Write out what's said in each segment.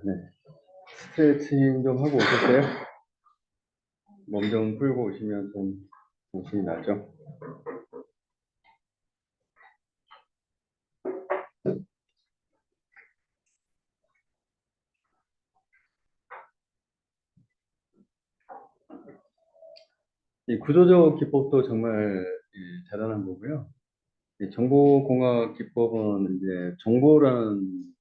네. 스트레칭 좀 하고 오셨어요? 몸 좀 풀고 오시면 좀 정신이 나죠? 이 구조적 기법도 정말 대단한 거고요. 이 정보공학 기법은 이제 정보라는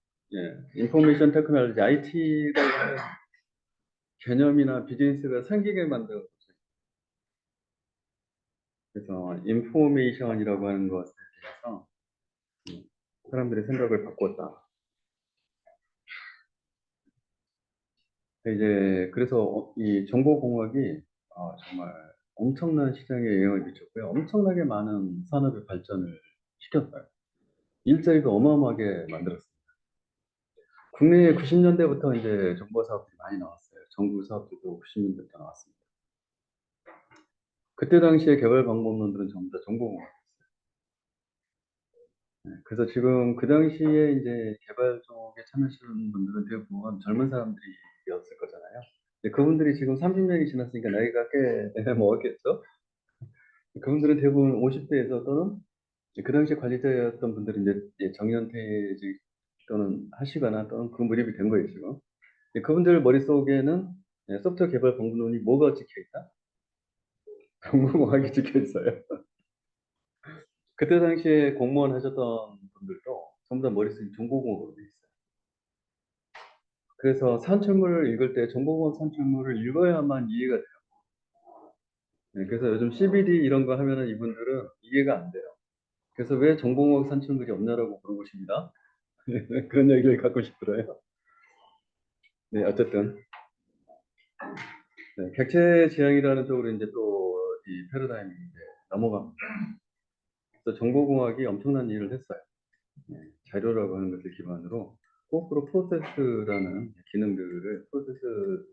인포메이션 테크놀로지 IT라는 개념이나 비즈니스가 생기게 만든 거죠. 그래서 인포메이션이라고 하는 것에 대해서 음, 사람들의 생각을 바꿨다. 이제 그래서 이 정보공학이 정말 엄청난 시장에 영향을 미쳤고요. 엄청나게 많은 산업의 발전을 시켰어요. 일자리도 어마어마하게 만들었어요. 국내에 90년대부터 이제 정보 사업들이 많이 나왔어요. 정부 사업들도 90년대부터 나왔습니다. 그때 당시에 개발 방법론들은 전부 다 정보공학. 그래서 지금 그 당시에 이제 개발 쪽에 참여하시는 분들은 대부분 젊은 사람들이었을 거잖아요. 근데 그분들이 지금 30년이 지났으니까 나이가 꽤 먹었겠죠? 그분들은 대부분 50대에서 또는 그 당시 관리자였던 분들이 이제 정년퇴직 또는 하시거나 또는 그 무렵이 된 거예요, 지금. 그분들 머릿속에는 소프트웨어 개발 방법론이 뭐가 찍혀 있다? 정보공학이 찍혀 있어요. 그때 당시에 공무원 하셨던 분들도 전부 다 머릿속이 정보공학으로 돼 있어요. 그래서 산출물을 읽을 때 정보공학 산출물을 읽어야만 이해가 돼요. 그래서 요즘 CBD 이런 거 하면은 이분들은 이해가 안 돼요. 그래서 왜 정보공학 산출물이 없냐라고 물어보십니다. 그런 얘기를 갖고 싶더라고요. 네, 어쨌든 네, 객체 지향이라는 쪽으로 이제 또 이 패러다임이 이제 넘어갑니다. 그래서 정보공학이 엄청난 일을 했어요. 네, 자료라고 하는 것을 기반으로 거꾸로 프로세스라는 기능들을 프로세스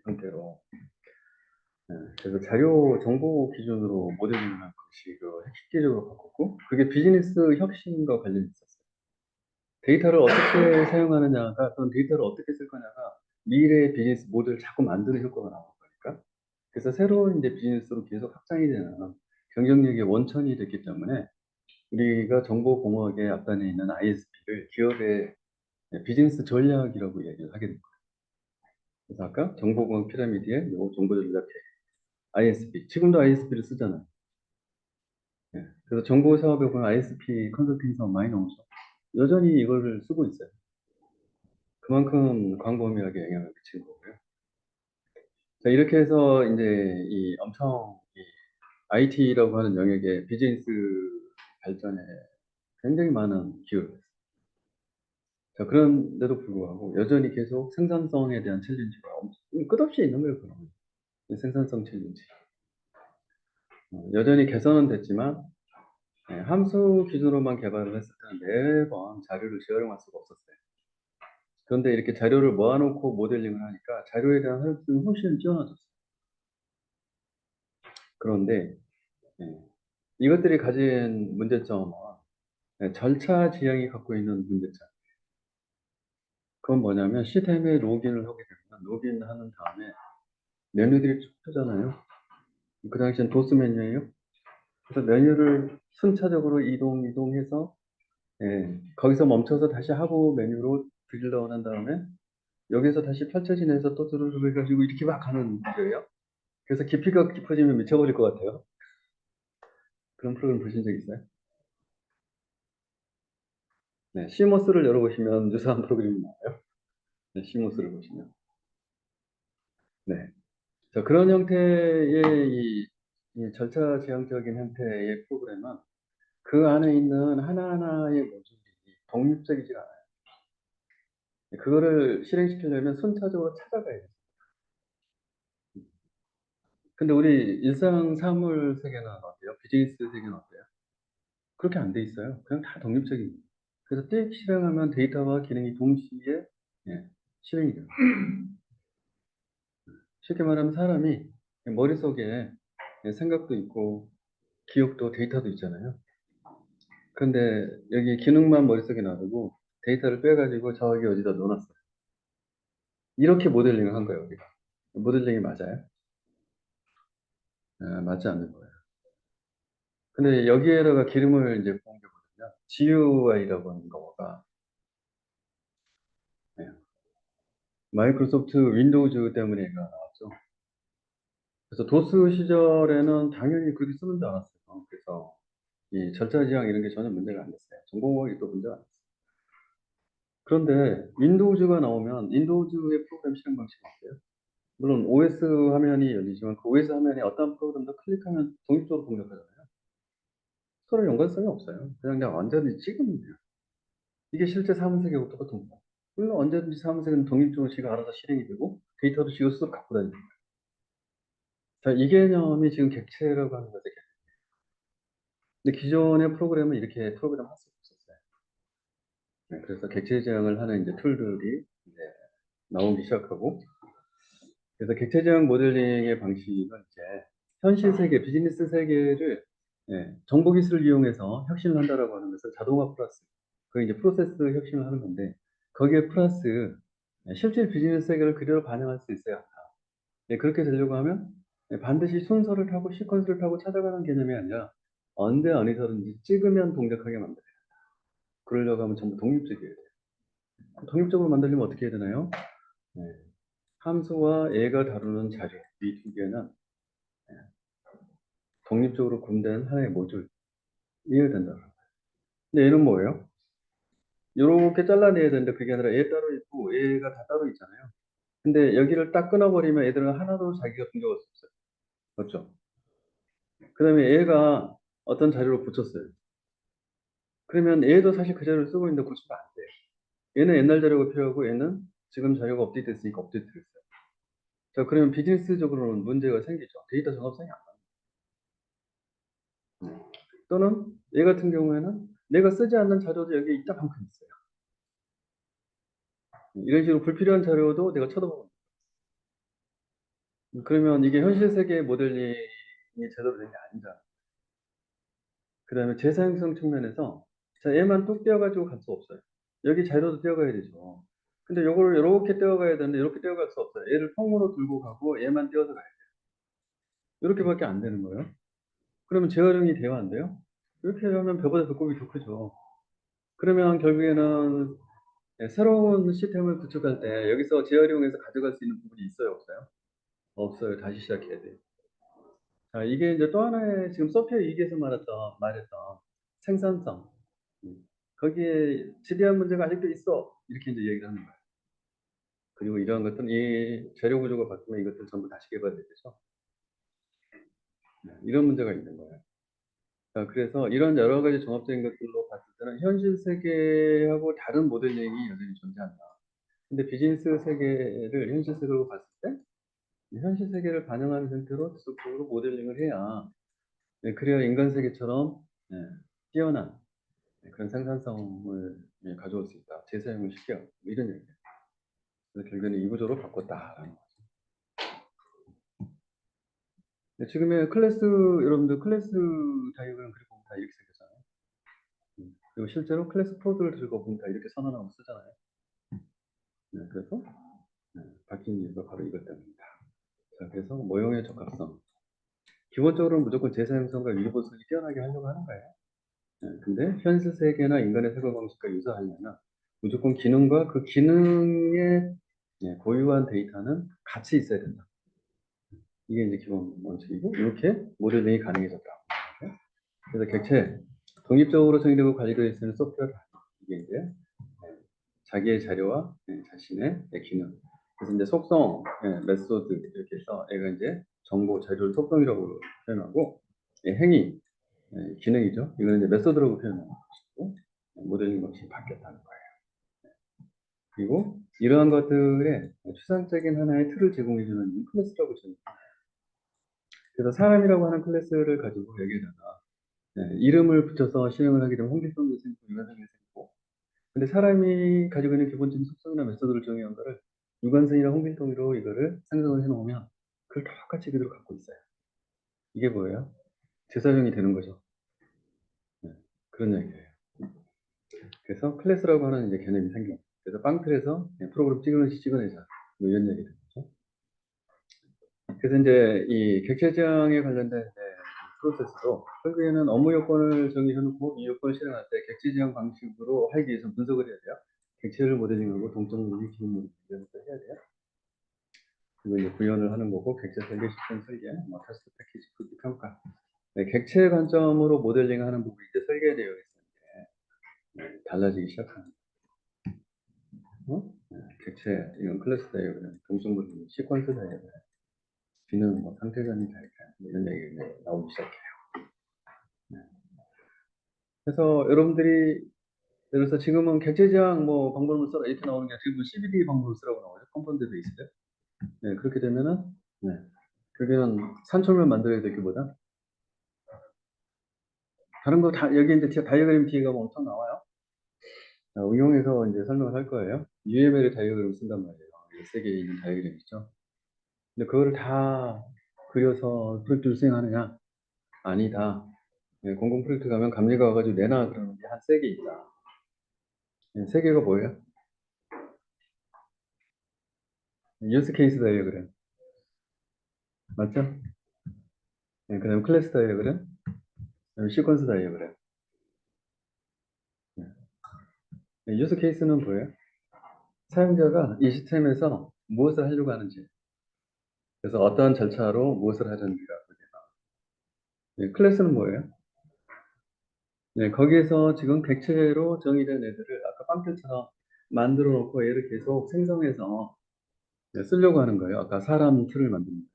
형태로 그래서 자료 정보 기준으로 모델링을 한 방식을 획기적으로 바꿨고 그게 비즈니스 혁신과 관련이 있었어요. 데이터를 어떻게 사용하느냐가 또는 데이터를 어떻게 쓸 거냐가 미래의 비즈니스 모델을 자꾸 만드는 효과가 나오는 거니까. 그래서 새로운 이제 비즈니스로 계속 확장이 되는 경쟁력의 원천이 됐기 때문에 우리가 정보공학의 앞단에 있는 ISP를 기업의 비즈니스 전략이라고 얘기를 하게 됩니다. 그래서 아까 정보공학 피라미드에 요 정보전략 ISP, 지금도 ISP를 쓰잖아요. 그래서 정보 사업에 보면 ISP 컨설팅 사업 많이 나오죠. 여전히 이거를 쓰고 있어요. 그만큼 광범위하게 영향을 미치는 거고요. 자, 이렇게 해서 이제 이 엄청 이 IT라고 하는 영역의 비즈니스 발전에 굉장히 많은 기여를 했어요. 자, 그런데도 불구하고 여전히 계속 생산성에 대한 챌린지가 끝없이 있는 거예요, 그럼. 생산성 챌린지. 여전히 개선은 됐지만 함수 기준으로만 개발을 했을 때는 매번 자료를 재활용할 수가 없었어요. 그런데 이렇게 자료를 모아놓고 모델링을 하니까 자료에 대한 활용성이 훨씬 뛰어나졌어요. 그런데 이것들이 가진 문제점은 절차 지향이 갖고 있는 문제점. 그건 뭐냐면 시스템에 로그인을 하게 되면 로그인하는 다음에 메뉴들이 쭉 뜨잖아요. 그 당시엔 도스 메뉴예요. 그래서 메뉴를 순차적으로 이동해서 거기서 멈춰서 다시 하부 메뉴로 드릴다운 한 다음에 여기서 다시 펼쳐지면서 또 들어오고 해가지고 이렇게 막 가는 거예요. 그래서 깊이가 깊어지면 미쳐버릴 것 같아요. 그런 프로그램 보신 적 있어요? 네, 시모스를 열어보시면 유사한 프로그램이 나와요. 네, 시모스를 보시면. 네. 자, 그런 형태의 이 절차 지향적인 형태의 프로그램은 그 안에 있는 하나하나의 모듈이 독립적이지 않아요. 그거를 실행시키려면 순차적으로 찾아가야 돼요. 근데 우리 일상 사물 세계는 어때요? 비즈니스 세계는 어때요? 그렇게 안 돼 있어요. 그냥 다 독립적인 거예요. 그래서 띡 실행하면 데이터와 기능이 동시에 실행이 돼요. 쉽게 말하면 사람이 머릿속에 생각도 있고 기억도 데이터도 있잖아요. 그런데 여기 기능만 머릿속에 놔두고 데이터를 빼가지고 저기 어디다 넣어놨어요. 이렇게 모델링을 한 거예요, 우리가. 모델링이 맞아요? 맞지 않는 거예요. 근데 여기에다가 기름을 이제 부은 게 뭐냐면, GUI라고 하는 거가, 네, 마이크로소프트 윈도우즈 때문에 얘가 나왔죠. 그래서 도스 시절에는 당연히 그렇게 쓰는 줄 알았어요. 그래서 이 절차 지향 이런 게 전혀 문제가 안 됐어요. 전공학이 또 문제가 안 됐어요. 그런데 윈도우즈가 나오면 윈도우즈의 프로그램 실행 방식이 있어요. 물론 OS 화면이 열리지만 그 OS 화면에 어떤 프로그램도 클릭하면 독립적으로 공략하잖아요. 서로 연관성이 없어요. 그냥 언제든지 찍으면 돼요. 이게 실제 사문색하고 똑같은 거예요. 물론 언제든지 사문색은 독립적으로 지가 알아서 실행이 되고 데이터도 지가 스스로 갖고 다니는 거예요. 자, 이 개념이 지금 객체라고 하는 거죠. 근데 기존의 프로그램은 이렇게 프로그램 할 수 없었어요. 네, 그래서 객체 지향을 하는 이제 툴들이 이제 나오기 시작하고, 그래서 객체 지향 모델링의 방식은 이제 현실 세계, 비즈니스 세계를 정보 기술을 이용해서 혁신을 한다라고 하는 것은 자동화 플러스, 그 이제 프로세스 혁신을 하는 건데, 거기에 플러스 실제 비즈니스 세계를 그대로 반영할 수 있어야 한다. 그렇게 되려고 하면 반드시 순서를 타고 시퀀스를 타고 찾아가는 개념이 아니라 언제 어디서든지 찍으면 동작하게 만들어요. 그러려고 하면 전부 독립적이어야 돼요. 독립적으로 만들려면 어떻게 해야 되나요? 네. 함수와 얘가 다루는 자료, 이 두 개는 독립적으로 구분된 하나의 모듈이어야 된다. 근데 얘는 뭐예요? 이렇게 잘라내야 되는데 그게 아니라 얘 따로 있고 얘가 다 따로 있잖아요. 근데 여기를 딱 끊어버리면 애들은 하나도 자기가 동작할 수 없어요. 그렇죠? 그 다음에 얘가 어떤 자료를 붙였어요. 그러면 얘도 사실 그 자료를 쓰고 있는데 고치면 안 돼요. 얘는 옛날 자료가 필요하고 얘는 지금 자료가 업데이트 됐으니까 업데이트 됐어요. 자, 그러면 비즈니스적으로는 문제가 생기죠. 데이터 정합성이 안 나요. 또는 얘 같은 경우에는 내가 쓰지 않는 자료도 여기에 있다만큼 있어요. 이런 식으로 불필요한 자료도 내가 쳐다보고 그러면 이게 현실 세계 모델링이 제대로 된 게 아니다. 그 다음에 재사용성 측면에서 자, 얘만 뚝 떼어가지고 갈 수 없어요. 여기 자료도 떼어가야 되죠. 근데 요거를 이렇게 떼어가야 되는데 이렇게 떼어갈 수 없어요. 얘를 통으로 들고 가고 얘만 떼어서 가야 돼요. 이렇게밖에 안 되는 거예요. 그러면 재활용이 돼야 안 돼요? 이렇게 하면 배보다 배꼽이 더 크죠. 그러면 결국에는 새로운 시스템을 구축할 때 여기서 재활용해서 가져갈 수 있는 부분이 있어요, 없어요? 없어요. 다시 시작해야 돼요. 자, 이게 이제 또 하나의 지금 소프트웨어 위기에서 말했던 생산성. 거기에 지대한 문제가 아직도 있어. 이렇게 이제 얘기를 하는 거예요. 그리고 이러한 것들은 이 재료 구조가 바뀌면 이것들 전부 다시 개발돼야 되죠. 이런 문제가 있는 거예요. 자, 그래서 이런 여러 가지 종합적인 것들로 봤을 때는 현실 세계하고 다른 모델링이 여전히 존재한다. 근데 비즈니스 세계를 현실 세계로 봤을 때 현실 세계를 반영하는 형태로 지속적으로 모델링을 해야 그래야 인간 세계처럼 뛰어난 그런 생산성을 가져올 수 있다. 재사용을 시켜 이런 얘기예요. 그래서 결국에는 이 구조로 바꿨다라는 거죠. 지금의 클래스 여러분들 클래스 다이어그램 그리고 다 이렇게 생겼잖아요. 그리고 실제로 클래스 프로드를 들고 보면 다 이렇게 선언하고 쓰잖아요. 그래서 바뀐 이유가 바로 이것 때문입니다. 자, 그래서 모형의 적합성. 기본적으로 무조건 재사용성과 유니버설이 뛰어나게 하려고 하는 거예요. 근데 현실 세계나 인간의 사고 방식과 유사하려면 무조건 기능과 그 기능의 고유한 데이터는 같이 있어야 된다. 이게 이제 기본 원칙이고 이렇게 모델링이 가능해졌다. 그래서 객체 독립적으로 정의되고 관리되어 있는 소프트웨어 이게 이제 자기의 자료와 자신의 기능. 그래서 이제 속성, 메소드 이렇게 해서 얘가 이제 정보, 자료를 속성이라고 표현하고 행위, 기능이죠. 이거는 이제 메소드라고 표현하는 것이고 모델링 방식이 바뀌었다는 거예요. 그리고 이러한 것들의 추상적인 하나의 틀을 제공해주는 클래스라고 저는 그래서 사람이라고 하는 클래스를 가지고 여기에다가 이름을 붙여서 실행을 하게 되면 홍길동도 생기고 유관성이 생기고 근데 사람이 가지고 있는 기본적인 속성이나 메소드를 정의한 거를 유관성이나 홍길동으로 이거를 생성을 해놓으면 그걸 똑같이 그대로 갖고 있어요. 이게 뭐예요? 재사용이 되는 거죠. 그런 얘기예요. 그래서 클래스라고 하는 이제 개념이 생겨요. 그래서 빵틀에서 프로그램 찍어내자. 뭐 이런 얘기를 했죠. 그래서 이제 이 객체 지향에 관련된 이제 프로세스도 결국에는 업무 요건을 정의해놓고 이 요건을 실행할 때 객체 지향 방식으로 하기 위해서 분석을 해야 돼요. 객체를 모델링하고 동적 논리, 기능 모델링 이런 것도 해야 돼요. 그리고 이제 구현을 하는 거고 객체 설계, 시스템 설계, 뭐 테스트 패키지, 크기 평가. 네, 객체 관점으로 모델링하는 부분이 이제 설계 내용이 있는데 달라지기 시작합니다. 네, 객체 이건 클래스 다이어그램, 동적 모델링, 시퀀스 다이어그램, B는 뭐 상태전이 다이어그램 이런 얘기가 나오기 시작해요. 네. 그래서 여러분들이 예를 들어서 지금은 객체 지향 뭐 방법을 써라 이렇게 나오는 게 지금 CBD 방법을 쓰라고 나오죠. 컴포넌트 베이스에. 네, 그렇게 되면은 네, 그러면 산초를 만들어야 되기보다 다른 거 다 여기 이제 다이어그램 뒤에가 엄청 나와요. 응용해서 이제 설명을 할 거예요. UML 다이어그램 쓴단 말이에요. 세 개 있는 다이어그램 있죠. 근데 그거를 다 그려서 프로젝트를 수행하느냐? 아니다. 네, 공공 프로젝트 가면 감리가 와가지고 내놔 그러는 게 한 세 개 있다. 네, 세 개가 뭐예요? 유스 케이스 다이어그램. 맞죠? 네, 그 다음에 클래스 다이어그램, 그다음에 시퀀스 다이어그램. 네. 유스 케이스는 뭐예요? 사용자가 이 시스템에서 무엇을 하려고 하는지, 그래서 어떠한 절차로 무엇을 하는지가 네, 클래스는 뭐예요? 네, 거기에서 지금 객체로 정의된 애들을 아까 빵표처럼 만들어 놓고 얘를 계속 생성해서 네, 쓰려고 하는 거예요. 아까 사람 틀을 만듭니다.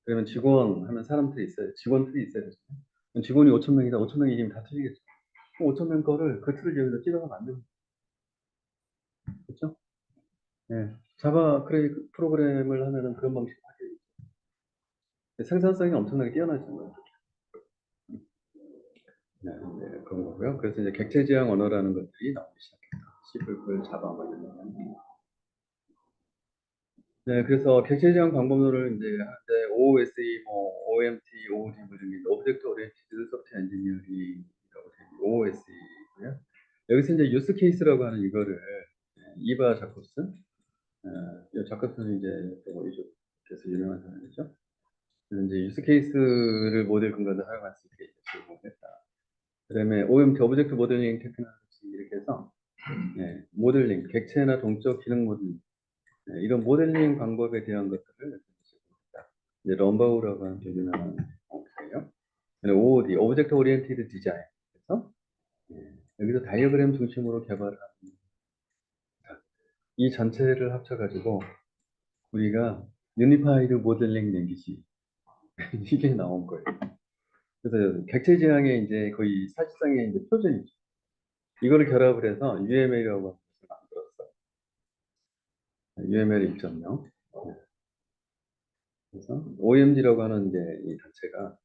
그러면 직원 하면 사람 틀이 있어요. 직원 틀이 있어야 되죠. 직원이 5천 명이다. 5천 명이면 다 틀리겠죠. 5천 명 거를 그 틀을 여기다 찍어서 만들면 그렇죠? 네. 자바 프로그램을 하면은 그런 방식으로 하게 돼요. 생산성이 엄청나게 뛰어나잖아요. 네, 네, 그런 거고요. 그래서 이제 객체 지향 언어라는 것들이 나오기 시작했다. C++, 자바 뭐 이런 거. 네, 그래서 객체 지향 방법론을 이제 하는데 OSE, 뭐 OMT, OOD 뭐 이런 게 오브젝트 오리엔티드 소프트웨어 엔지니어링이라고 되어 OSE고요. 여기서 이제 유스 케이스라고 하는 이거를 이바 자코스, 이 자코스는 이제 또 이쪽에서 유명한 사람이죠. 그래서 이제 유스 케이스를 모델 근거로 사용할 수 있게 제공했다. 그다음에 OMT 오브젝트 모델링 테크놀로지 이렇게 해서 모델링 객체나 동적 기능 모델링 이런 모델링 방법에 대한 것들을 이제 럼바우라고 하는 되게 유명한 업체예요. OOD, 오브젝트 오리엔티드 디자인. 그래서 여기서 다이어그램 중심으로 개발한 이 전체를 합쳐가지고 우리가 유니파이드 모델링 랭귀지 이게 나온 거예요. 그래서 객체 지향의 이제 거의 사실상의 이제 표준이죠. 이거를 결합을 해서 UML이라고 하는 것을 만들었어요. UML 1.0. 그래서 OMG라고 하는 이제 이 단체가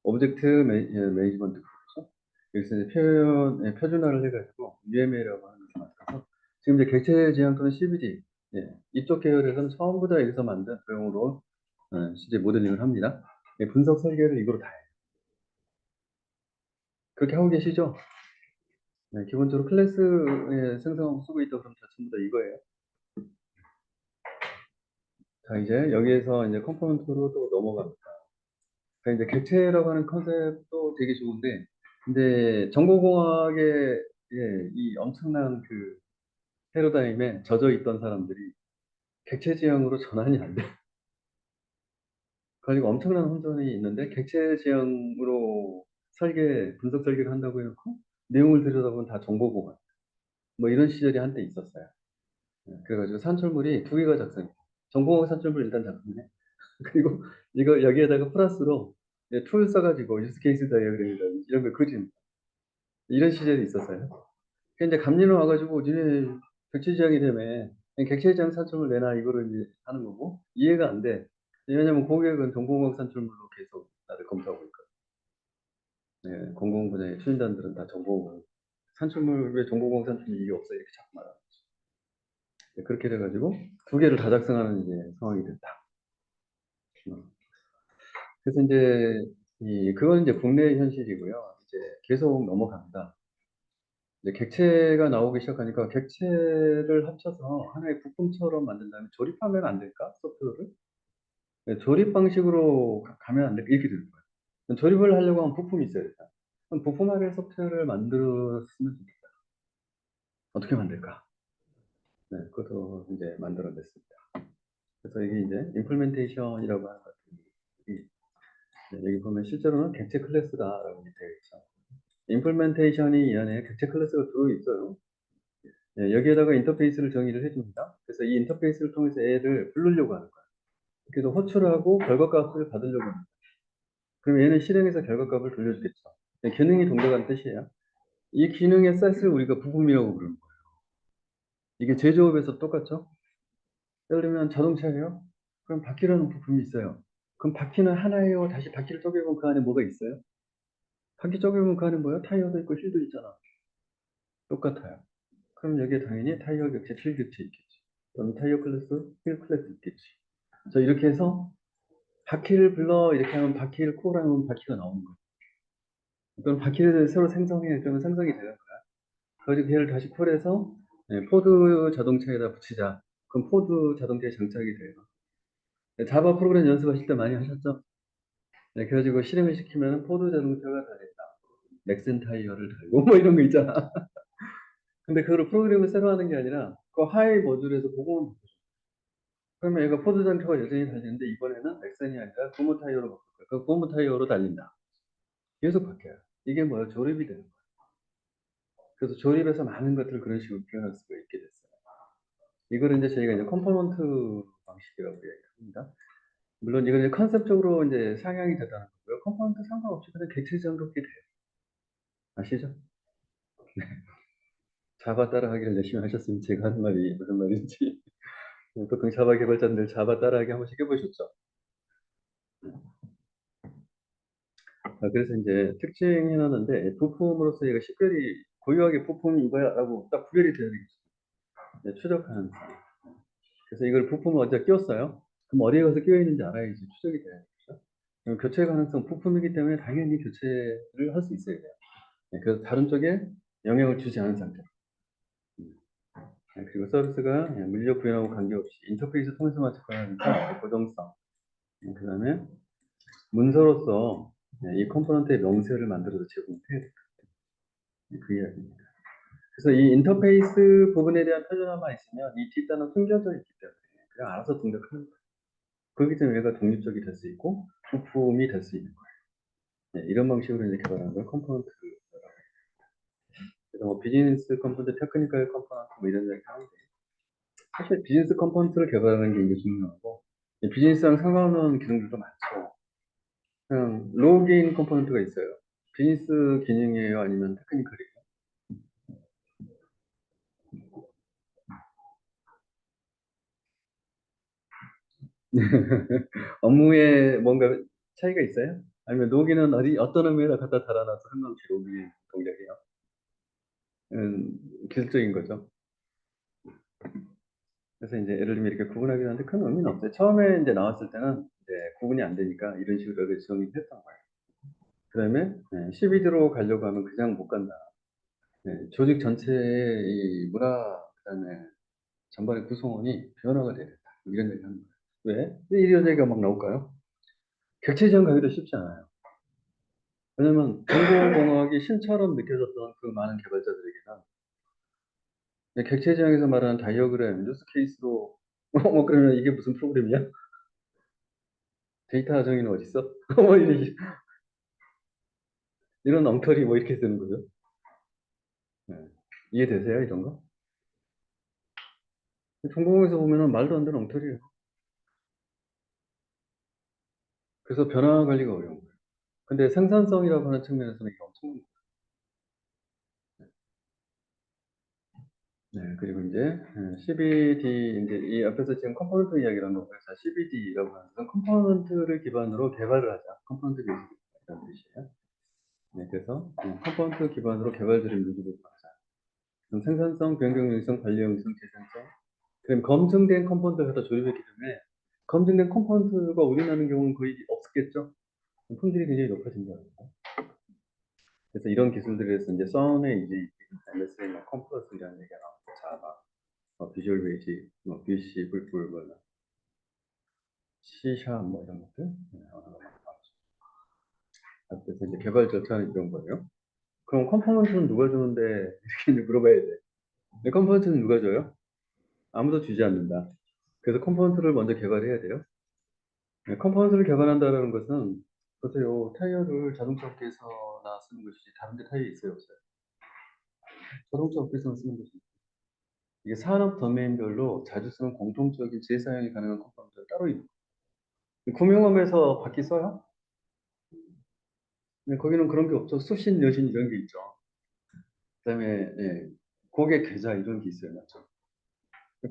오브젝트 매니지먼트 그룹이죠. 여기서 이제 표준화를 해가지고 UML이라고 하는 것을 만들어서 지금 이제 객체 지향 또는 CBD 이쪽 계열에서는 처음부 터 여기서 만든 도형으로 실제 모델링을 합니다. 분석 설계를 이거로 다 해요. 그렇게 하고 계시죠? 네, 기본적으로 클래스에 생성하고 쓰고 있다 그러면 전부 다 이거예요. 자, 이제 여기에서 이제 컴포넌트로 또 넘어갑니다. 그러니까 이제 객체라고 하는 컨셉도 되게 좋은데, 근데 정보공학의 이 엄청난 그 패러다임에 젖어 있던 사람들이 객체 지향으로 전환이 안 돼. 그리고 엄청난 혼선이 있는데 객체 지향으로 분석 설계를 한다고 해놓고 내용을 들여다보면 다 정보공학. 뭐 이런 시절이 한때 있었어요. 그래가지고 산출물이 두 개가 작성해. 정보공학 산출물 일단 작성해. 그리고 이거 여기에다가 플러스로 툴 써가지고 유스 케이스 다이어그램이라든지 이런 걸 그림. 이런 시절이 있었어요. 근데 이제 감리는 와가지고 니네 객체지향이 되면 객체지향 산출물 내놔 이거를 이제 하는 거고 이해가 안 돼. 왜냐면 고객은 정보공학 산출물로 계속 나를 검토하고 있거든. 네, 공공 분야의 추진단들은 다 정보공학 산출물 왜 정보공학 산출물 이게 없어 이렇게 자꾸 말하는 거죠. 네, 그렇게 돼가지고 두 개를 다 작성하는 이제 상황이 됐다. 그래서 이제 그건 이제 국내 현실이고요. 이제 계속 넘어갑니다. 이제 객체가 나오기 시작하니까 객체를 합쳐서 하나의 부품처럼 만든 다음에 조립하면 안 될까? 소프트웨어를? 네, 조립 방식으로 가면 안 될까? 이렇게 되는 거예요. 조립을 하려고 하면 부품이 있어야 된다. 그럼 부품화된 소프트웨어를 만들었으면 좋겠다. 어떻게 만들까? 네, 그것도 이제 만들어냈습니다. 그래서 이게 이제 임플멘테이션이라고 하는 것들이 여기 보면 실제로는 객체 클래스다라고 되어 있죠. 임플멘테이션이 이 안에 객체 클래스가 들어있어요. 네, 여기에다가 인터페이스를 정의를 해줍니다. 그래서 이 인터페이스를 통해서 애를 부르려고 하는 거예요. 그래서 호출하고 결과값을 받으려고 합니다. 그럼 얘는 실행해서 결과값을 돌려주겠죠. 네, 기능이 동작하는 뜻이에요. 이 기능의 셋을 우리가 부품이라고 부르는 거예요. 이게 제조업에서 똑같죠? 예를 들면 자동차예요. 그럼 바퀴라는 부품이 있어요. 그럼 바퀴는 하나예요. 다시 바퀴를 쪼개보면 그 안에 뭐가 있어요? 바퀴 쪼개보면 그 안에 뭐야? 타이어도 있고 휠도 있잖아. 똑같아요. 그럼 여기에 당연히 타이어 격체, 휠 격체 있겠지. 또는 타이어 클래스, 휠 클래스 있겠지. 자, 이렇게 해서 바퀴를 불러 이렇게 하면 바퀴를 콜하면 바퀴가 나오는 거예요. 그럼 바퀴를 새로 생성해. 그러면 생성이 되는 거야. 그래서 걔를 다시 콜해서 포드 자동차에다 붙이자. 그럼 포드 자동차에 장착이 돼요. 자바 프로그램 연습하실 때 많이 하셨죠? 네, 그래가지고 실행을 시키면 포드 자동차가 달린다. 넥센 타이어를 달고 뭐 이런 거 있잖아. 근데 그거를 프로그램을 새로 하는 게 아니라 그 하이 모듈에서 보고만 바꿔줘. 그러면 얘가 포드 자동차가 여전히 달리는데 이번에는 넥센이 아니라 고무 타이어로 바꿀 거야. 그 고무 타이어로 달린다. 계속 바뀌어요. 이게 뭐야? 조립이 되는 거야. 그래서 조립에서 많은 것들을 그런 식으로 표현할 수가 있게 됐어요. 이거를 이제 저희가 이제 컴포넌트 방식이라고 얘기합니다. 물론 이건 이제 컨셉적으로 이제 상향이 됐다는 거고요. 컴포넌트 상관없이 그냥 객체적으로 이렇게 돼요. 아시죠? 자바 따라하기를 열심히 하셨으면 제가 하는 말이 무슨 말인지. 보통 자바 개발자들 자바 따라하기 한 번씩 해보셨죠? 그래서 이제 특징해놨는데 부품으로서 얘가 식별이 고유하게 부품이 이거야라고 딱 구별이 되야 되겠죠. 네, 추적하는. 그래서 이걸 부품을 어디다 끼웠어요? 그럼 어디에 가서 끼어 있는지 알아야지 추적이 돼야 되겠죠. 그럼 교체 가능성 부품이기 때문에 당연히 교체를 할 수 있어야 돼요. 네, 그래서 다른 쪽에 영향을 주지 않은 상태로. 그리고 서비스가 물리적 구현하고 관계없이 인터페이스 통해서만 접근하니까 고정성. 그 다음에 문서로서 이 컴포넌트의 명세를 만들어서 제공해야 돼요. 그 이야기입니다. 그래서 이 인터페이스 부분에 대한 표준화만 있으면 이 뒷단은 숨겨져 있기 때문에 그냥 알아서 동작하는 거예요. 그렇기 때문에 얘가 독립적이 될 수 있고 부품이 될 수 있는 거예요. 네, 이런 방식으로 이제 개발한 걸 컴포넌트. 그래서 뭐 비즈니스 컴포넌트, 테크니컬 컴포넌트 뭐 이런 얘기 하는데 사실 비즈니스 컴포넌트를 개발하는 게 이제 중요하고 비즈니스랑 상관없는 기능들도 많죠. 그냥 로그인 컴포넌트가 있어요. 비즈니스 기능이에요? 아니면 테크니컬이에요? 업무에 뭔가 차이가 있어요? 아니면 로그인은 어떤 의미에다 갖다 달아놔서 상관없이 로그인 동작이에요? 기술적인 거죠. 그래서 이제 예를 들면 이렇게 구분하긴 하는데 큰 의미는 없어요. 처음에 이제 나왔을 때는 이제 구분이 안 되니까 이런 식으로 여러 정의를 했던 거예요. 그 다음에 12주로 가려고 하면 그냥 못 간다. 조직 전체의 이 문화, 그 다음에 전반의 구성원이 변화가 돼야 된다. 이런 얘기를 하는 거예요. 왜? 왜 이런 얘기가 막 나올까요? 객체지원 가기도 쉽지 않아요. 왜냐면 정보공학이 신처럼 느껴졌던 그 많은 개발자들에게는 객체지향에서 말하는 다이어그램, 뉴스 케이스로 뭐 그러면 이게 무슨 프로그램이야? 데이터 정의는 어딨어? 뭐 이런 엉터리 뭐 이렇게 쓰는 거죠. 네. 이해되세요? 이런 거? 정보공에서 보면은 말도 안 되는 엉터리예요. 그래서 변화 관리가 어려운 거예요. 근데 생산성이라고 하는 측면에서는 이게 엄청. 네, 그리고 이제 CBD 이제 이 앞에서 지금 컴포넌트 이야기를 한 거고 그래서 CBD라고 하는 것은 컴포넌트를 기반으로 개발을 하자. 컴포넌트 베이스라는 뜻이에요. 네, 그래서 컴포넌트 기반으로 개발들을 밀고 하자. 그럼 생산성, 변경용이성, 관리용이성, 재생성. 그럼 검증된 컴포넌트를 갖다 조립했기 때문에 검증된 컴포넌트가 우려나는 경우는 거의 없겠죠. 품질이 굉장히 높아진 거예요. 그래서 이런 기술들에서 이제 썬에 이제 MSA 뭐 컴플러스라는 얘기가 나오고 자바, 비주얼 베이직, BC, 불불, 뭐 C샵 뭐 이런 것들 언어가 많이 나오죠. 그래서 이제 개발 절차는 이런 거예요. 그럼 컴포넌트는 누가 주는데 이렇게 이제 물어봐야 돼. 근데 컴포넌트는 누가 줘요? 아무도 주지 않는다. 그래서 컴포넌트를 먼저 개발해야 돼요. 네, 컴포넌트를 개발한다는 것은 보세요. 타이어를 자동차 업계에서나 쓰는 것이지 다른 데 타이어 있어요, 없어요? 자동차 업계에서는 쓰는 것이 이게 산업 도메인별로 자주 쓰는 공통적인 재사용이 가능한 컴포넌트가 따로 있는 거예요. 금융업에서 바퀴 써요? 네, 거기는 그런 게 없죠. 수신, 여신 이런 게 있죠. 그다음에 예, 고객 계좌 이런 게 있어요, 맞죠?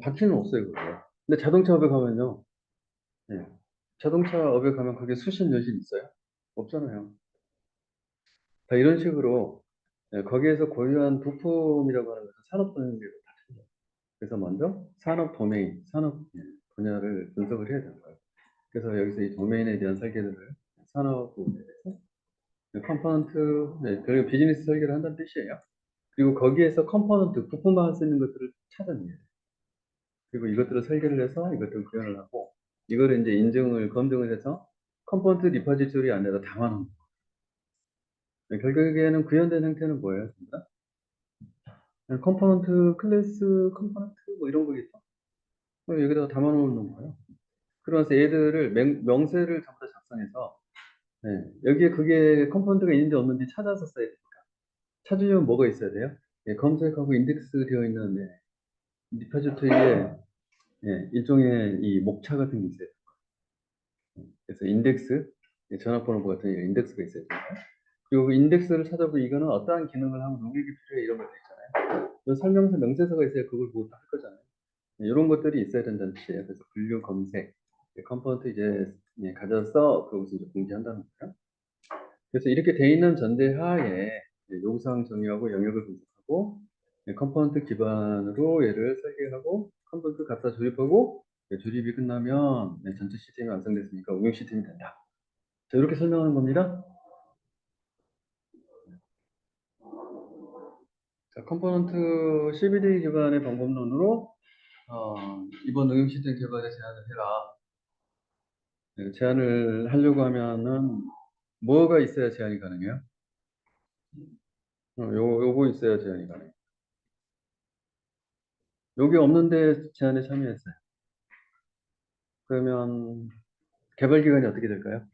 바퀴는 없어요, 그게. 근데 자동차업에 가면요, 예, 자동차업에 가면 그게 수신, 여신 있어요? 없잖아요. 다 이런 식으로 예, 거기에서 고유한 부품이라고 하는 것은 산업 도메인별로 다 틀려요. 그래서 먼저 산업 도메인, 산업 예, 분야를 분석을 해야 되는 거예요. 그래서 여기서 이 도메인에 대한 설계를 산업 부분에 대해서 컴포넌트, 네, 그리고 비즈니스 설계를 한다는 뜻이에요. 그리고 거기에서 컴포넌트, 부품만 쓰는 것들을 찾아내야 돼요. 그리고 이것들을 설계를 해서 이것들을 구현을 하고 이거를 이제 인증을, 검증을 해서 컴포넌트 리퍼지토리 안에다 담아놓는 거예요. 결국에는 구현된 형태는 뭐예요? 진짜? 컴포넌트, 클래스, 컴포넌트 뭐 이런 거겠죠? 여기다가 담아놓는 거예요. 그러면서 얘들을 명세를 전부 다 작성해서 네, 여기에 그게 컴포넌트가 있는지 없는지 찾아서 써야 돼요. 찾으려면 뭐가 있어야 돼요? 예, 검색하고 인덱스 되어 있는 네, 리퍼지토리에 예, 일종의 이 목차 같은 게 있어요. 그래서 인덱스, 예, 전화번호 같은 이런 인덱스가 있어요. 그리고 그 인덱스를 찾아보고 이거는 어떠한 기능을 하면 누구에게 필요해 이런 것도 있잖아요. 그 설명서 명세서가 있어야 그걸 보고 할 거잖아요. 이런 것들이 있어야 된다는 뜻이에요. 그래서 분류 검색, 컴포넌트 이제 예, 가져서 그것을 이제 공지한다는 거예요. 그래서 이렇게 돼 있는 전제 하에 요구사항 정의하고 영역을 분석하고 컴포넌트 기반으로 얘를 설계하고 컴포넌트 갖다 조립하고 조립이 끝나면 전체 시스템이 완성됐으니까 운영 시스템이 된다. 자, 이렇게 설명하는 겁니다. 자, 컴포넌트 CBD 기반의 방법론으로 이번 응용 시스템 개발에 제안을 해라. 제안을 하려고 하면은 뭐가 있어야 제안이 가능해요? 요거 있어야 제안이 가능해요. 요게 없는데 제안에 참여했어요. 그러면 개발 기간이 어떻게 될까요?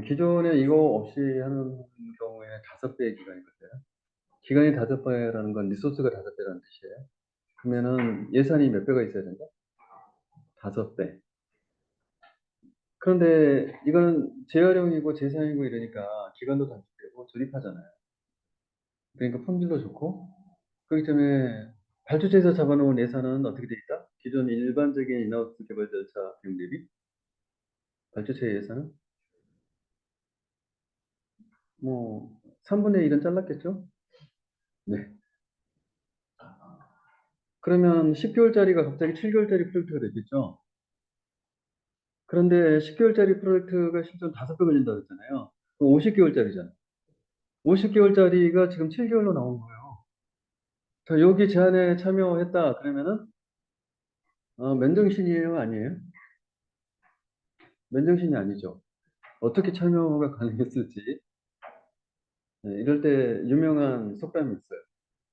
기존에 이거 없이 하는 경우에 5배의 기간이 걸려요. 기간이 5배라는 건 리소스가 5배라는 뜻이에요. 그러면은 예산이 몇 배가 있어야 된다? 5배. 그런데 이거는 재활용이고 재사용이고 이러니까 기간도 단축되고 조립하잖아요. 그러니까 품질도 좋고 그렇기 때문에 발주처에서 잡아놓은 예산은 어떻게 돼 있다? 기존 일반적인 인하우스 개발 절차 비용 대비 발주처의 예산은 뭐 3분의 1은 잘랐겠죠? 네. 그러면 10개월짜리가 갑자기 7개월짜리 프로젝트가 됐겠죠? 그런데 10개월짜리 프로젝트가 실제로 5배 걸린다고 했잖아요. 50개월짜리잖아요. 50개월짜리가 지금 7개월로 나온 거예요. 자, 여기 제안에 참여했다. 그러면은, 맨정신이에요? 아니에요? 맨정신이 아니죠. 어떻게 참여가 가능했을지. 네, 이럴 때 유명한 속담이 있어요.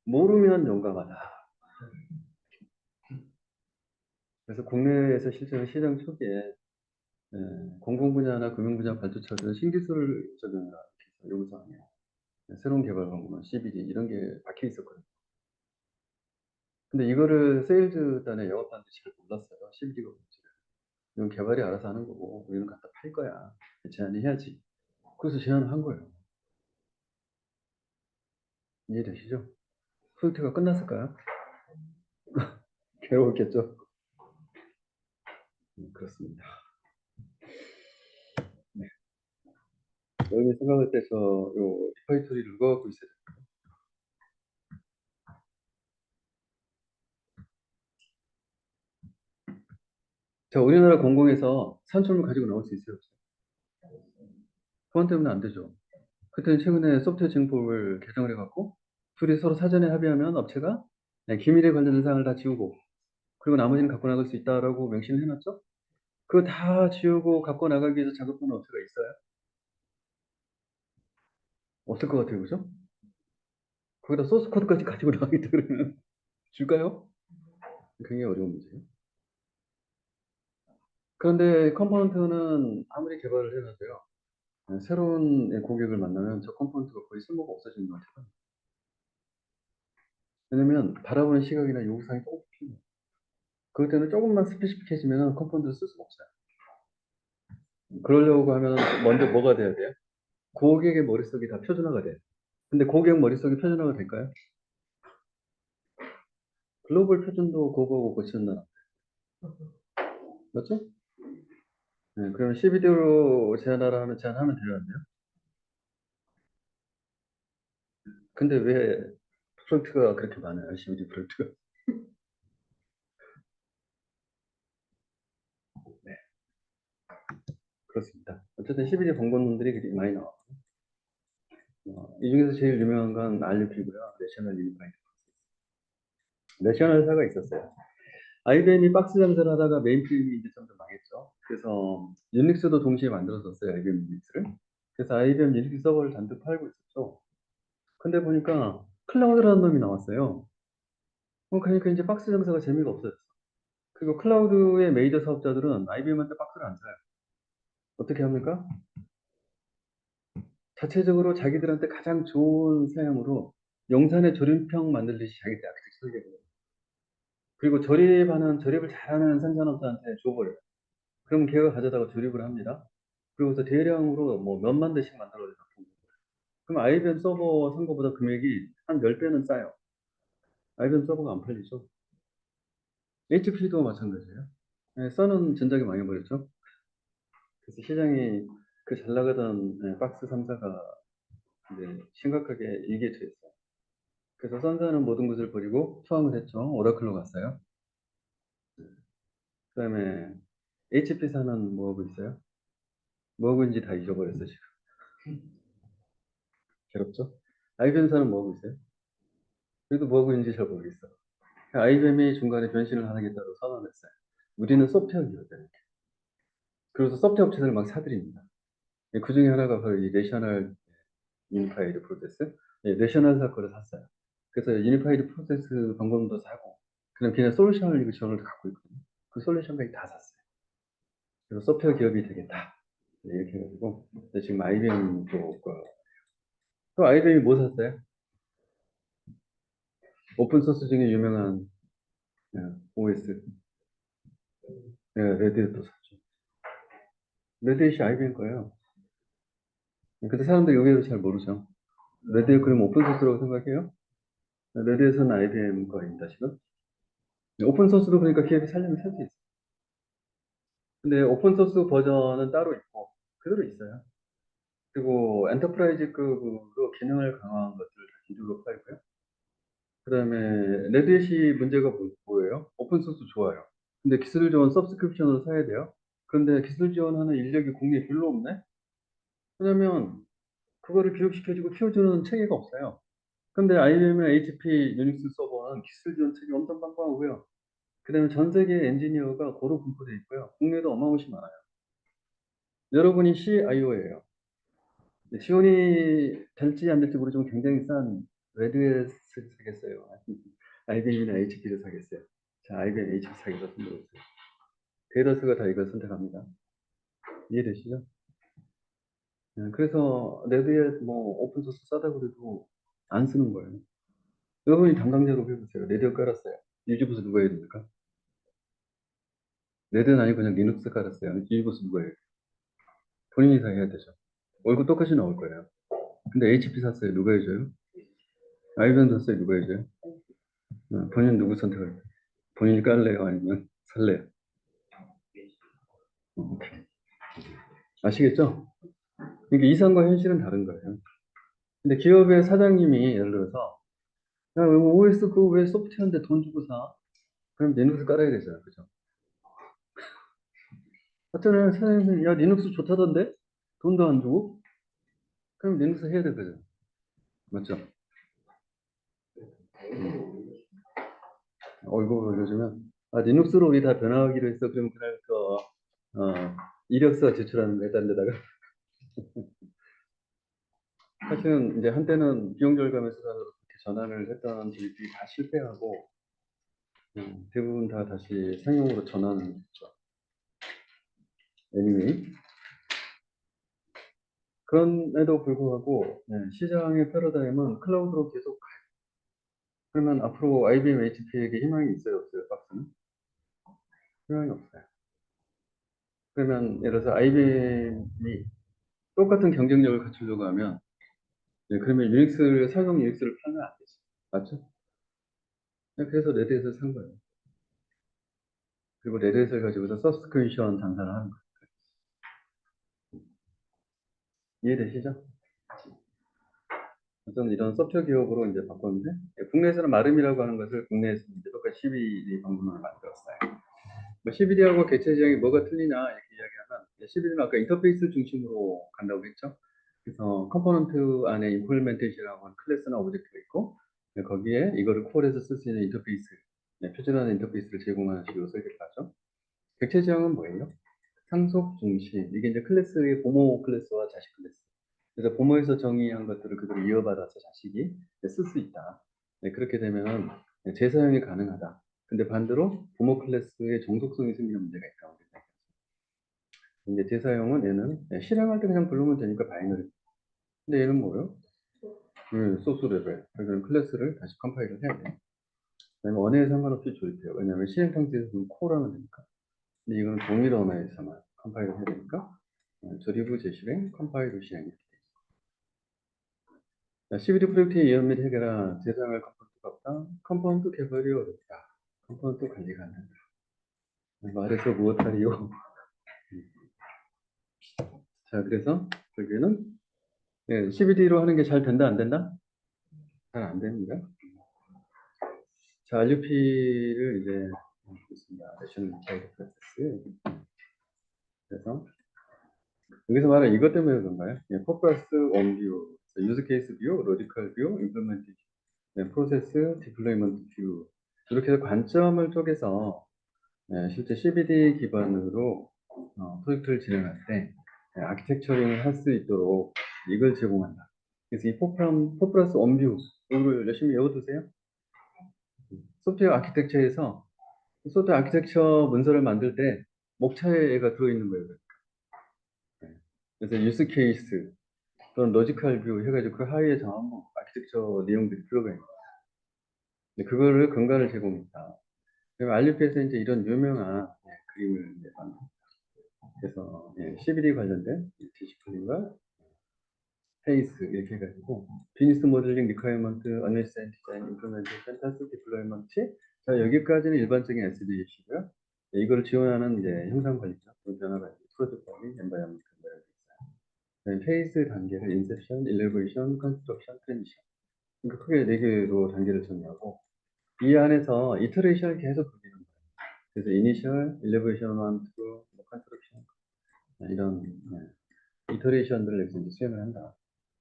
모르면 용감하다. 그래서 국내에서 실제로 시장 초기에 예, 공공 분야나 금융 분야 발주처들은 신기술을 적용하라 요구사항이에요. 새로운 개발 방법은 CBD 이런 게 박혀 있었거든요. 근데 이거를 세일즈단의 영업단들이 잘 몰랐어요. CBD가 뭔지. 이건 개발이 알아서 하는 거고 우리는 갖다 팔 거야. 제안해야지. 그래서 제안을 한 거예요. 이해되시죠? 프로젝트가 끝났을까요? 괴로웠겠죠? 그렇습니다. 네. 여러분이 생각할 때 요 리파이토리를 누가 갖고 있어야 돼요? 자, 우리나라 공공에서 산출물 가지고 나올 수 있어요? 없어요? 그건 때문에 안 되죠. 그때는 최근에 소프트웨어 증폭을 개정을 해갖고 둘이 서로 사전에 합의하면 업체가 기밀에 관련된 사항을 다 지우고 그리고 나머지는 갖고 나갈 수 있다라고 명시를 해놨죠. 그거 다 지우고 갖고 나가기 위해서 작업하는 업체가 있어요? 없을 것 같아요, 그죠? 거기다 소스 코드까지 가지고 나가겠다 그러면 줄까요? 굉장히 어려운 문제예요. 그런데 컴포넌트는 아무리 개발을 해놔도요, 새로운 고객을 만나면 저 컴포넌트가 거의 쓸모가 없어지는 것 같아요. 왜냐면 바라보는 시각이나 요구사항이 조금 틀려요. 그것 때문에 조금만 스페시픽해지면 컴포넌트를 쓸 수가 없어요. 그러려고 하면 먼저 뭐가 돼야 돼요? 고객의 머릿속이 다 표준화가 돼요. 근데 고객 머릿속이 표준화가 될까요? 글로벌 표준도 그거하고 고치는 나라. 맞죠? 네, 그러면 CBD로 제한하라 하면 제한하면 돼요, 안 돼요? 근데 왜 프로젝트가 그렇게 많아요, CBD 프로젝트가? 네, 그렇습니다. 어쨌든 CBD 번번들이 그렇게 많이 나와요. 이 중에서 제일 유명한 건 RUP고요. 내셔널 유니파이드. 내셔널사가 있었어요. IBM이 박스 장사를 하다가 메인프레임이 이제 점점 망했죠. 그래서 유닉스도 동시에 만들어졌어요, IBM 유닉스를. 그래서 IBM 유닉스 서버를 잔뜩 팔고 있었죠. 근데 보니까 클라우드라는 놈이 나왔어요. 그러니까 이제 박스 장사가 재미가 없어졌어. 그리고 클라우드의 메이저 사업자들은 IBM한테 박스를 안 사요. 어떻게 합니까? 자체적으로 자기들한테 가장 좋은 사양으로 용산의 조립형 만들듯이 자기들 아키텍처 설계해요. 그리고 조립을 잘하는 생산업자한테 줘버려요. 그럼 걔가 가져다가 조립을 합니다. 그리고서 대량으로 뭐 몇만 대씩 만들어서 납품해요. 그럼 IBM 서버 산 거보다 금액이 한 10배는 싸요. IBM 서버가 안 팔리죠. HP도 마찬가지예요. 네, 써는 전작이 망해버렸죠. 그래서 시장이 그 잘 나가던 박스 3사가 이제 심각하게 일기에 처했어요. 그래서 선사는 모든 것을 버리고 투항을 했죠. 오라클로 갔어요. 그 다음에 HP사는 뭐 하고 있어요? 뭐 하고 있는지 다 잊어버렸어, 지금. 괴롭죠? IBM사는 뭐 하고 있어요? 그래도 뭐 하고 있는지 잘 모르겠어. IBM이 중간에 변신을 하겠다고 선언했어요. 우리는 소프트웨어 기업이에요. 그래서 소프트웨어 업체들을 막 사들입니다. 그 중에 하나가 바로 이 내셔널 유니파이드 프로세스. 내셔널 사건을 샀어요. 그래서 유니파이드 프로세스 방법도 사고, 그냥 솔루션을 이거 지원을 갖고 있거든요. 그 솔루션까지 다 샀어요. 그래서 소프트웨어 기업이 되겠다. 이렇게 해가지고, 지금 IBM 또 IBM이 뭐 샀어요? 오픈 소스 중에 유명한 OS, 레드햇도 샀죠. 레드햇이 IBM 거예요. 근데 사람들이 의외로 잘 모르죠. 레드햇 그럼 오픈 소스라고 생각해요? 레드햇은 IBM 거입니다, 지금. 오픈 소스도 그러니까 기업이 살려면 살 수 있어요. 근데 오픈 소스 버전은 따로 있고, 그대로 있어요. 그리고 엔터프라이즈급으로 기능을 강화한 것들 다 기술로 팔고요. 그 다음에 레드햇이 문제가 뭐예요? 오픈 소스 좋아요. 근데 기술 지원 서브스크립션으로 사야 돼요. 그런데 기술 지원하는 인력이 국내에 별로 없네? 왜냐면 그거를 교육시켜주고 키워주는 체계가 없어요. 근데 IBM이나 HP 유닉스 서버는 기술 지원 체계 엄청 빵빵하고요. 그 다음에 전 세계 엔지니어가 고루 분포되어 있고요. 국내도 어마무시 많아요. 여러분이 CIO예요. 지원이 될지 안 될지 모르지만 굉장히 싼 레드햇을 사겠어요. IBM이나 HP를 사겠어요. 자, IBM, HP 사겠다 선택해보세요. 대다수가 다 이걸 선택합니다. 이해되시죠? 그래서 레드햇 뭐 오픈소스 싸다고 그래도 안 쓰는 거예요. 여러분이 담당자로 해보세요. 레드햇 깔았어요. 유지보수 누가 해야 됩니까? 레드는 아니고 그냥 리눅스 깔았어요. 유지보수 누가 해요? 본인이 다 해야 되죠. 월급 똑같이 나올 거예요. 근데 HP 샀어요. 누가 해줘요? IBM 샀어요. 누가 해줘요? 본인 누구 선택할까요? 본인이 깔래요? 아니면 살래요? 오케이. 아시겠죠? 이게 이상과 현실은 다른 거예요. 근데 기업의 사장님이 예를 들어서 야, 이거 OS 그거 왜 소프트웨어인데 돈 주고 사? 그럼 리눅스 깔아야 되잖아. 그죠? 하여튼 사장님이 야 리눅스 좋다던데? 돈도 안 주고? 그럼 리눅스 해야 되거든. 맞죠? 이거 올려주면, 리눅스로 우리 다 변화하기로 했어. 그러면 그날부터, 이력서 제출하는 거에 딴 데다가. 사실은 이제 한때는 비용 절감의 수단으로 그렇게 전환을 했던 기업들이 다 실패하고, 대부분 다 다시 상용으로 전환을 했죠. anyway. 그럼에도 불구하고, 시장의 패러다임은 클라우드로 계속 가요. 그러면 앞으로 IBM, HP에게 희망이 있어요, 없어요, 박스는? 희망이 없어요. 그러면 예를 들어서 IBM이 똑같은 경쟁력을 갖추려고 하면, 그러면 유닉스를, 사용 유닉스를 팔면 안 되지. 맞죠? 그래서 레드햇을 산 거예요. 그리고 레드햇을 가지고서 서브스크립션 장사를 하는 거예요. 이해되시죠? 저는 이런 소프트웨어 기업으로 이제 바꿨는데, 국내에서는 마름이라고 하는 것을 국내에서 이제 똑같이 CBD 방문을 만들었어요. 뭐 CBD하고 객체 지형이 뭐가 틀리냐 이렇게 이야기하면, CBD는 아까 인터페이스 중심으로 간다고 했죠. 그래서 컴포넌트 안에 임플리멘테이션이라고 하는 클래스나 오브젝트가 있고, 거기에 이거를 콜해서 쓸 수 있는 인터페이스, 표준화된 인터페이스를 제공하는 식으로 설계를 하죠. 객체 지형은 뭐예요? 상속 중심. 이게 이제 클래스의 부모 클래스와 자식 클래스. 그래서 부모에서 정의한 것들을 그대로 이어받아서 자식이 쓸 수 있다. 그렇게 되면 재사용이 가능하다. 근데 반대로 부모 클래스의 종속성이 생기는 문제가 있다고 생각해요. 이제 재사용은 얘는 실행할 때 그냥 부르면 되니까 바이너리. 근데 얘는 뭐예요? 소스 레벨. 그래서 클래스를 다시 컴파일을 해야 돼요. 그다음에 언어에 상관없이 조립해요. 왜냐하면 실행 상태에서 콜하면 되니까. 근데 이거는 동일 언어에서만 컴파일을 해야 되니까 조립 후 재실행, 컴파일 후 실행. CBD 프로젝트의 위험 및 해결한 재사용할 컴포넌트가 없다. 컴포넌트 개발이 어렵다. 컴포넌트 관리가 안 된다. 말해서 무엇하리요? 자, 그래서 결국에는 CBD로 하는 게 잘 된다, 안 된다? 잘 안 됩니다. 자, RUP를 이제 보겠습니다. 레션 차이드 프로세스. 그래서 여기서 말하는 이것 때문에 그런가요? 퍼포스 원뷰, 유즈 케이스 뷰, 로지컬 뷰, 임플리멘테이션, 프로세스, 디플로이먼트 뷰. 이렇게 해서 관점을 쪼개서 실제 CBD 기반으로 프로젝트를 진행할 때 아키텍처링을 할 수 있도록 이걸 제공한다. 그래서 이 포 플러스 원뷰 이걸 열심히 외워두세요. 소프트웨어 아키텍처에서 소프트웨어 아키텍처 문서를 만들 때 목차에 얘가 들어있는 거예요. 네. 그래서 유스 케이스 또는 로지컬 뷰 해가지고 그 하위에 정한 아키텍처 내용들이 들어가 있는 거예요. 그거를 근간을 제공했다. 그리고 알리피에서 이제 이런 유명한 그림을 이제 만듭니다. 그래서 CBD 관련된 디시플린과 페이스 이렇게 해가지고 비즈니스 모델링 리퀘어먼트, 어니스텐 디자인, 임플리멘테이션, 테스트 디플로이먼트. 자, 여기까지는 일반적인 SDLC고요. 이걸 지원하는 이제 형상 관리죠. 변화 관리, 프로젝트 관리, 엔바이러먼트 관리가 있어요. 페이스 단계를 인셉션, 일리베이션, 컨스트럭션, 트랜지션. 그러니까 크게 네 개로 단계를 정리하고 이 안에서 이터레이션을 계속 돌리는 거예요. 그래서 이니셜, 일리베이션 1, 2, 뭐 컨스트럭션 이런 이터레이션들을 이제 수행을 한다.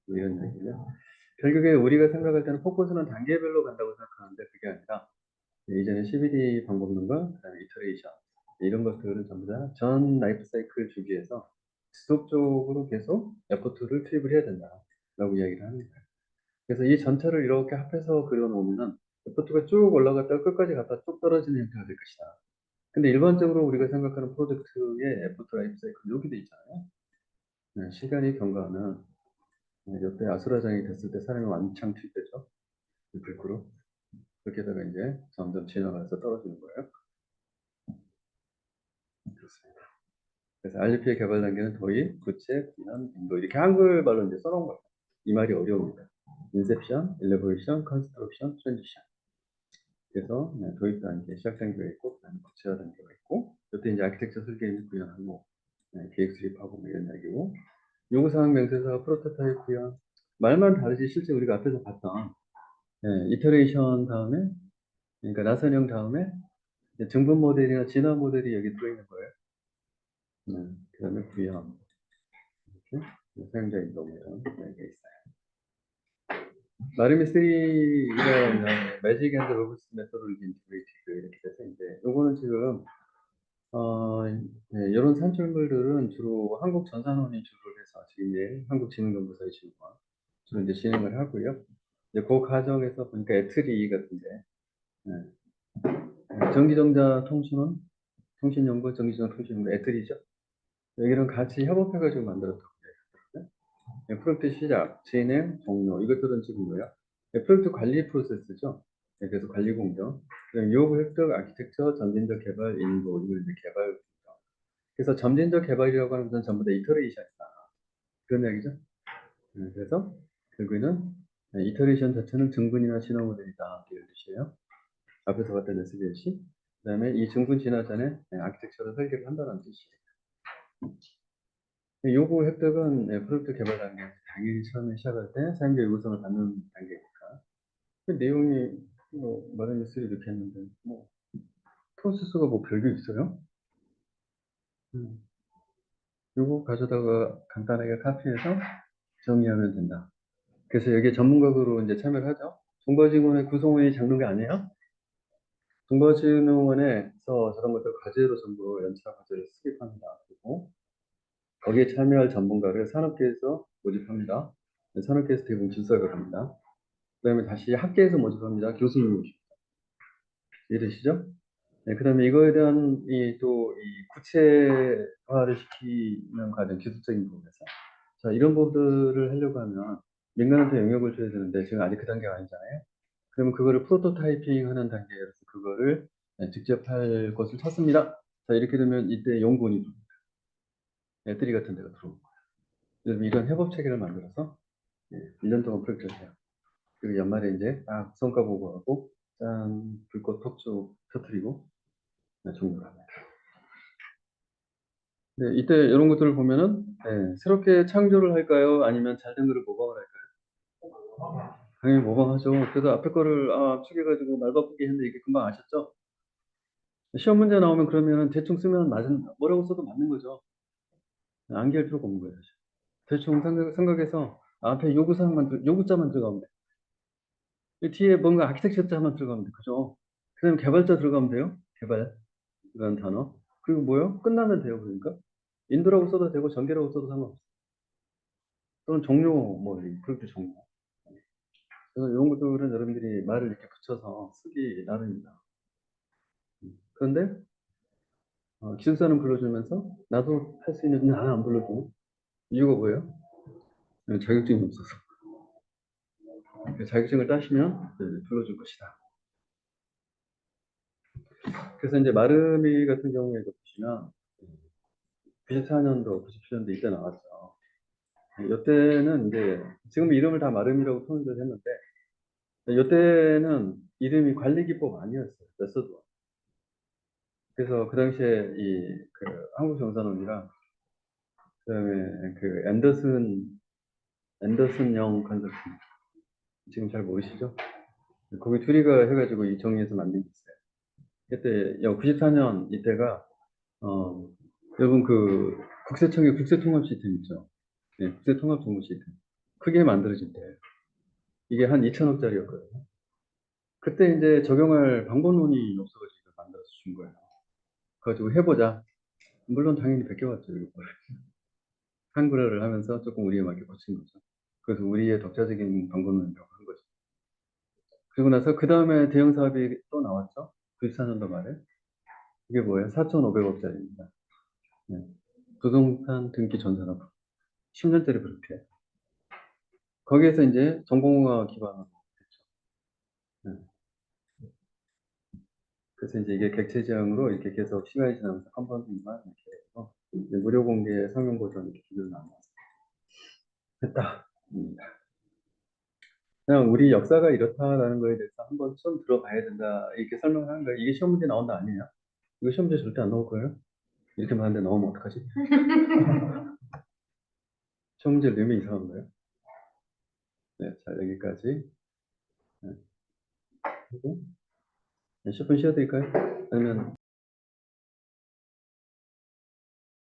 뭐 이런 얘기고요. 결국에 우리가 생각할 때는 포커스는 단계별로 간다고 생각하는데 그게 아니라 이제는 CBD 방법론과 그다음에 이터레이션 이런 것들을 전부 다 전 라이프 사이클 주기에서 지속적으로 계속 에포트를 투입을 해야 된다라고 이야기를 하는 거예요. 그래서 이 전체를 이렇게 합해서 그려놓으면은 에포트가 쭉 올라갔다가 끝까지 갔다 쭉 떨어지는 형태가 될 것이다. 근데 일반적으로 우리가 생각하는 프로젝트의 에포트 라이프 사이클 여기 돼 있잖아요. 시간이 경과하면 옆에 아수라장이 됐을 때 사람이 완창 투입되죠. 100%. 그렇게다가 이제 점점 지나가서 떨어지는 거예요. 그렇습니다. 그래서 RGP의 개발 단계는 도입, 구체, 기한, 인도 이렇게 한글말로 이제 써놓은 거예요. 이 말이 어려웁니다. 인셉션, 일리버레이션, 컨스트럭션, 트랜지션. 그래서 도입 단계, 시작 단계가 있고, 그다음에 구체화 단계가 있고, 이때 이제 아키텍처 설계 및 구현하고, 기획 수립하고 뭐 이런 이야기고, 요구사항 명세서, 프로토타입 구현. 말만 다르지 실제 우리가 앞에서 봤던 이터레이션 다음에, 그러니까 나선형 다음에 증분 모델이나 진화 모델이 여기 들어있는 거예요. 그다음에 구현. 이렇게. 사용자 인도 이런 게 있어요. 마르미 3가 매직 앤드 로브스 메서드를 인티그레이티드 이렇게 돼서 이제 요거는 지금 이런 산출물들은 주로 한국 전산원이 주를 해서 지금 이제 한국지능정보사의 지원과 주로 이제 진행을 하고요. 이제 그 과정에서 보니까 애트리 같은데 전기전자 통신원, 통신연구, 전기전자 통신연구 애트리죠. 여기랑 같이 협업해가지고 만들었던 거예요. 프로젝트 시작, 진행, 종료 이것들은 지금 뭐야? 프로젝트 관리 프로세스죠. 그래서 관리 공정, 요구 획득, 아키텍처, 점진적 개발, 인도 이걸 이제 개발 공정. 그래서 점진적 개발이라고 하는 것은 전부 다 이터레이션이다. 그런 얘기죠. 그래서 결국에는 이터레이션 자체는 증분이나 진화 모델이다. 이런 뜻이에요. 앞에서 봤던 SBLC. 그 다음에 이 증분 진화 전에 아키텍처를 설계를 한다는 뜻이에요. 요구 획득은 프로젝트 개발 단계에서 당연히 처음에 시작할 때 사용자 요구성을 받는 단계니까. 그 내용이 뭐 마련미스를 이렇게 했는데 뭐 프로세스가 뭐 별게 있어요? 요거 가져다가 간단하게 카피해서 정리하면 된다. 그래서 여기에 전문가로 이제 참여를 하죠. 정보진흥원의 구성원이 작는 게 아니에요. 정보진흥원에서 저런 것들 과제로 전부 연차 과제를 수립합니다. 그리고 거기에 참여할 전문가를 산업계에서 모집합니다. 산업계에서 대부분 질서가 갑니다. 그 다음에 다시 학계에서 모집합니다. 교수님이 모십니다. 이해되시죠? 네, 그 다음에 이거에 대한 이 구체화를 시키는 과정, 기술적인 부분에서. 자, 이런 부분들을 하려고 하면 민간한테 영역을 줘야 되는데 지금 아직 그 단계가 아니잖아요. 그러면 그거를 프로토타이핑 하는 단계에서 그거를 직접 할 것을 찾습니다. 자, 이렇게 되면 이때 연구원이 들어옵니다. 애들이 같은 데가 들어오는 거예요. 그래서 이런 협업 체계를 만들어서 1년 동안 프로젝트를 해요. 그리고 연말에 이제 딱 성과 보고하고 짠 불꽃 톡쭉 터트리고 종료를 합니다. 네, 이때 이런 것들을 보면은 새롭게 창조를 할까요? 아니면 잘된 거를 모방을 할까요? 당연히 모방하죠. 그래서 앞에 거를 압축해가지고 말 바꾸기 했는데 이게 금방 아셨죠? 시험 문제 나오면 그러면은 대충 쓰면 맞은 뭐라고 써도 맞는 거죠. 암기할 필요가 없는 거예요. 대충 생각해서 앞에 요구사항만 요구자만 들어가면 돼. 이 뒤에 뭔가 아키텍처자만 들어가면 돼. 그죠? 그다음에 개발자 들어가면 돼요. 개발이라는 단어. 그리고 뭐요? 끝나면 돼요. 그러니까 인도라고 써도 되고 전개라고 써도 상관없어. 또는 종료 뭐 프로젝트 종료. 그래서 이런 것들은 여러분들이 말을 이렇게 붙여서 쓰기 나름입니다. 그런데 기술사는 불러주면서 나도 할 수 있는데 나는 안 불러주는 이유가 뭐예요? 자격증이 없어서. 자격증을 따시면 불러줄 것이다. 그래서 이제 마르미 같은 경우에도 보시면 94년도, 97년도 이때 나왔죠. 이때는 이제 지금 이름을 다 마름이라고 표현을 했는데 이때는 이름이 관리기법 아니었어요. 메소드. 그래서 그 당시에 그 한국정산원이랑 그다음에 그 앤더슨 영 컨설팅 지금 잘 모르시죠? 거기 둘이가 해가지고 이 정리해서 만든 게 있어요. 그때 94년 이때가 여러분 그 국세청의 국세통합 시스템 있죠? 네, 국세통합 정보 시스템. 크게 만들어질 때예요. 이게 한 2천억짜리였거든요. 그때 이제 적용할 방법론이 없어가지고 만들어서 준 거예요. 그래가지고 해보자. 물론 당연히 베껴왔죠. 이거를. 한글화를 하면서 조금 우리에 맞게 고친 거죠. 그래서 우리의 독자적인 방법론이라고 한 거죠. 그리고 나서 그 다음에 대형 사업이 또 나왔죠. 94년도 말에. 이게 뭐예요? 4,500억짜리입니다. 네. 부동산 등기 전산업. 10년짜리 그렇게. 거기에서 이제 전공화 기반으로 됐죠. 네. 그래서 이제 이게 객체 지향으로 이렇게 계속 시간이 지나면서 컴파운딩만 이렇게 해서 무료 공개 성형 버전 이렇게 기준을 나눠서 했다. 그냥 우리 역사가 이렇다라는 거에 대해서 한번 좀 들어봐야 된다. 이렇게 설명을 하는 거예요. 이게 시험 문제 나온다 아니에요? 이거 시험 문제 절대 안 나올 거예요. 이렇게 말하는데 나오면 어떡하지? 시험 문제 내면 이상한 거예요. 네, 자, 여기까지. 네. 그리고 10분 쉬어드릴까요? 아니면